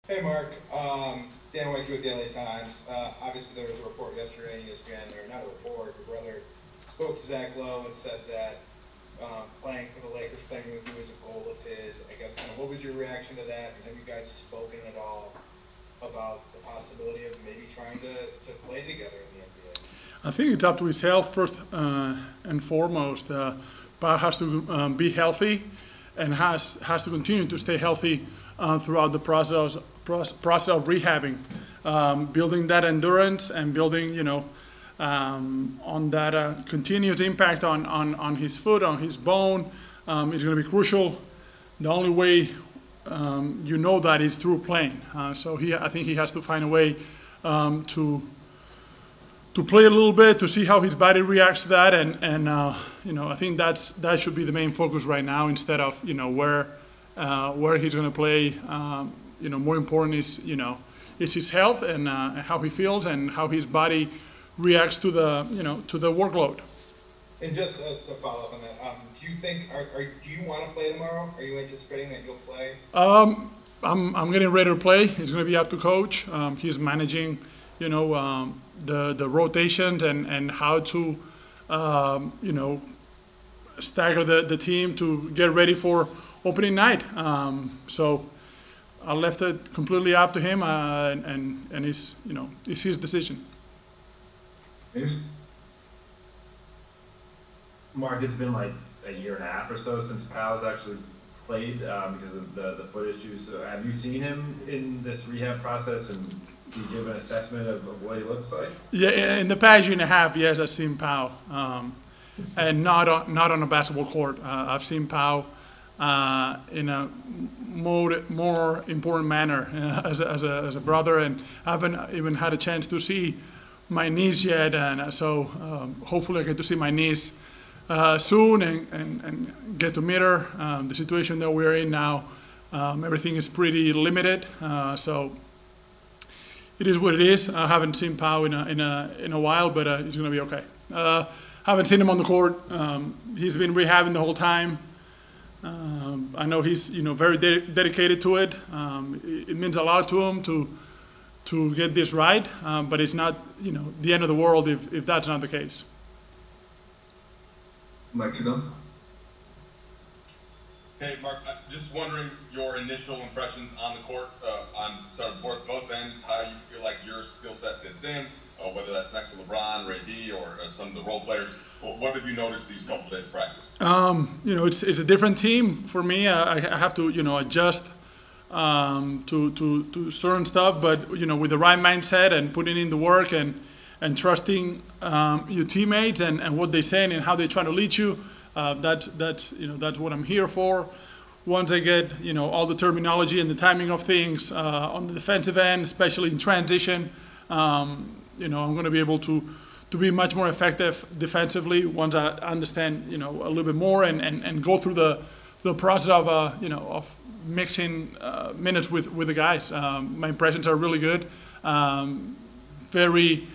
Hey, Mark. Dan Wakey with the LA Times. Obviously, there was a report yesterday in ESPN, or not a report, your brother spoke to Zach Lowe and said that playing for the Lakers, playing with you is a goal of his. I guess, kind of, what was your reaction to that? And have you guys spoken at all about the possibility of maybe trying to play together in the NBA? I think it's up to his health first and foremost. Pau has to be healthy and has to continue to stay healthy throughout the process of rehabbing, building that endurance and building, on that continuous impact on his foot, on his bone, is going to be crucial. The only way that is through playing. I think he has to find a way to play a little bit to see how his body reacts to that, and I think that should be the main focus right now instead of where he's going to play. More important is his health and how he feels and how his body reacts to the workload. And just to follow up on that, do you think, do you want to play tomorrow? Are you anticipating that you'll play? I'm getting ready to play. It's going to be up to coach. He's managing, the rotations and how to, stagger the team to get ready for opening night. So I left it completely up to him, and it's his decision. Mark, it's been like a year and a half or so since Pau's actually played because of the foot issues. So have you seen him in this rehab process, and do you give an assessment of what he looks like? Yeah, in the past year and a half, yes, I've seen Pau, and not on a basketball court. I've seen Pau in a more important manner as a brother, and I haven't even had a chance to see my niece yet, and so hopefully I get to see my niece soon and get to meet her. The situation that we're in now, everything is pretty limited, so it is what it is. I haven't seen Pau in a while, but he's going to be okay. Haven't seen him on the court. He's been rehabbing the whole time. I know he's very dedicated to it. It means a lot to him to get this right, but it's not the end of the world if that's not the case. Mexico. Hey, Mark, just wondering your initial impressions on the court, on sort of both ends, how you feel like your skill set fits in, whether that's next to LeBron, Ray D, or some of the role players. What have you noticed these couple of days of practice? It's a different team for me. I have to adjust to certain stuff, but with the right mindset and putting in the work and trusting your teammates and what they say and how they try to lead you. That's what I'm here for. Once I get all the terminology and the timing of things on the defensive end, especially in transition, I'm going to be able to be much more effective defensively once I understand a little bit more and go through the process of of mixing minutes with the guys. My impressions are really good. Very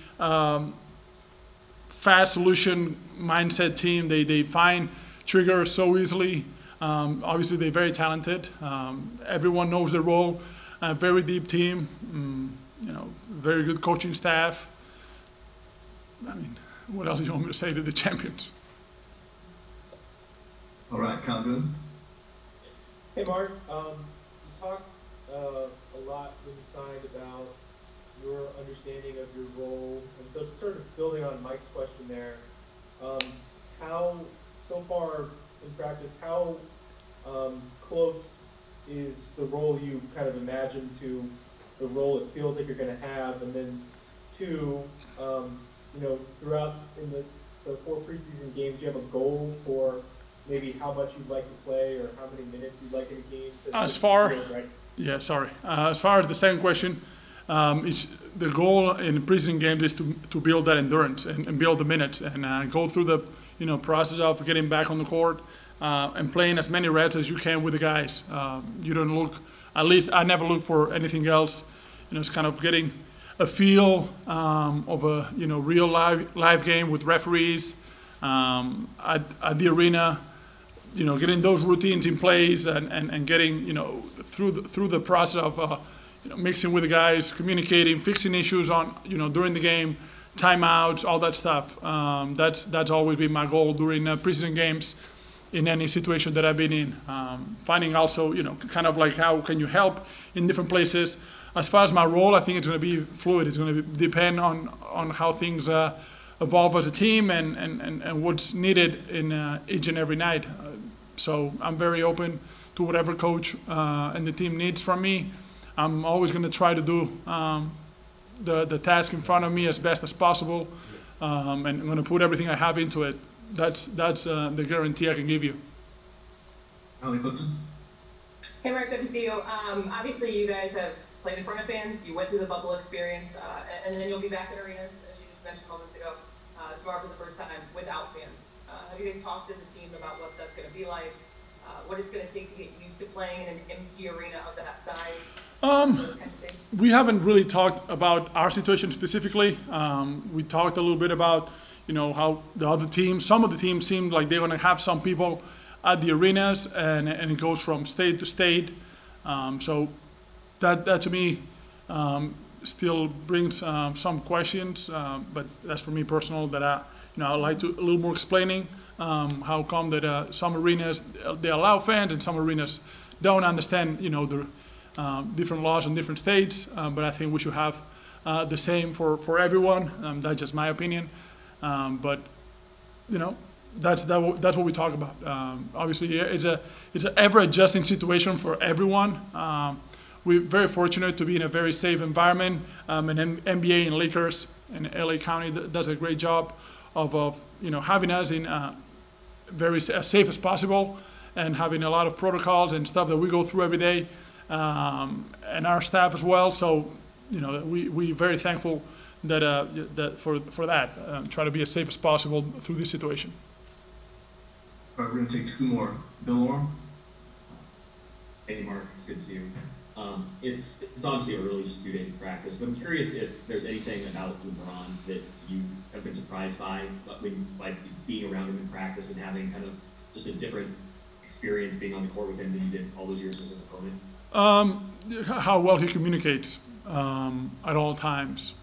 fast solution mindset team. They find triggers so easily. Obviously, they're very talented. Everyone knows their role. Very deep team. Very good coaching staff. I mean, what else do you want me to say to the champions? All right, Condon. Hey, Mark. You talked a lot when you signed about your understanding of your role, and so sort of building on Mike's question there, how, so far in practice, how close is the role you kind of imagine to the role it feels like you're going to have, and then two, throughout in the 4 preseason games, do you have a goal for maybe how much you'd like to play or how many minutes you'd like in a game? As far as the second question, the goal in preseason games is to build that endurance and build the minutes and go through the process of getting back on the court and playing as many reps as you can with the guys. You don't look, at least I never look for anything else. It's kind of getting a feel of a real live game with referees at the arena. Getting those routines in place and getting through the process of mixing with the guys, communicating, fixing issues on, during the game, timeouts, all that stuff. That's always been my goal during preseason games in any situation that I've been in. Finding also, kind of like how can you help in different places. As far as my role, I think it's going to be fluid. It's going to depend on how things evolve as a team and what's needed in each and every night. So I'm very open to whatever coach and the team needs from me. I'm always going to try to do the task in front of me as best as possible, and I'm going to put everything I have into it. That's the guarantee I can give you. Allie Clifton. Hey Mark, good to see you. Obviously you guys have played in front of fans, you went through the bubble experience, and then you'll be back at arenas, as you just mentioned moments ago, tomorrow for the first time without fans. Have you guys talked as a team about what that's going to be like, what it's going to take to get used to playing in an empty arena of that size? Those kinds of things? We haven't really talked about our situation specifically. We talked a little bit about, how the other teams, some of the teams seemed like they're going to have some people at the arenas, and it goes from state to state. So that to me still brings some questions, but that's for me personal that I'd like to a little more explaining how come that some arenas they allow fans and some arenas don't understand the different laws in different states, but I think we should have the same for everyone. That's just my opinion, but that's what we talk about. Obviously, it's an ever-adjusting situation for everyone. We're very fortunate to be in a very safe environment, and NBA and Lakers and LA County does a great job of having us in as safe as possible, and having a lot of protocols and stuff that we go through every day, and our staff as well. So we're very thankful that for that, try to be as safe as possible through this situation. All right, we're going to take two more. Bill Orm. Hey Mark, it's good to see you. It's obviously early, just a few days of practice, but I'm curious if there's anything about LeBron that you have been surprised by, like being around him in practice and having kind of just a different experience being on the court with him than you did all those years as an opponent. How well he communicates at all times.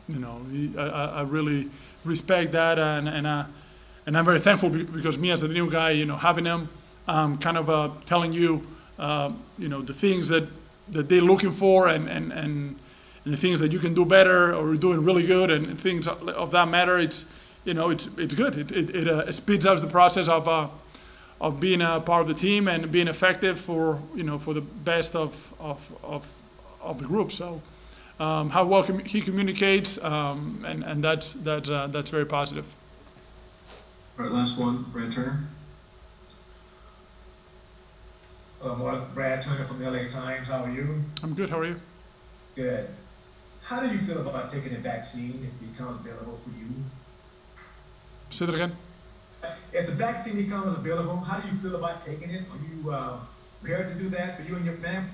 I really respect that, and I'm very thankful because me as a new guy, having him kind of telling you, the things that they're looking for, and the things that you can do better or you're doing really good, and things of that matter. It's good. It speeds up the process of being a part of the team and being effective for the best of the group. So how well he communicates, and that's very positive. All right, last one, Brad Turner. Mark, Brad Turner from LA Times. How are you? I'm good. How are you? Good. How do you feel about taking the vaccine if it becomes available for you? Say that again. If the vaccine becomes available, how do you feel about taking it? Are you prepared to do that for you and your family?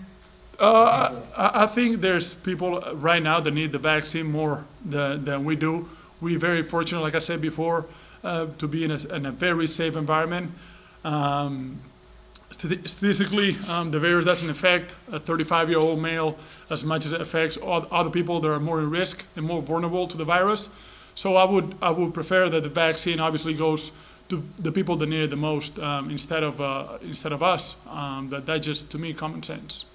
I think there's people right now that need the vaccine more than we do. We're very fortunate, like I said before, to be in a very safe environment. Statistically, the virus doesn't affect a 35-year-old male as much as it affects other people that are more at risk and more vulnerable to the virus. So I would prefer that the vaccine obviously goes to the people that need it the most, instead of us. That's just, to me, common sense.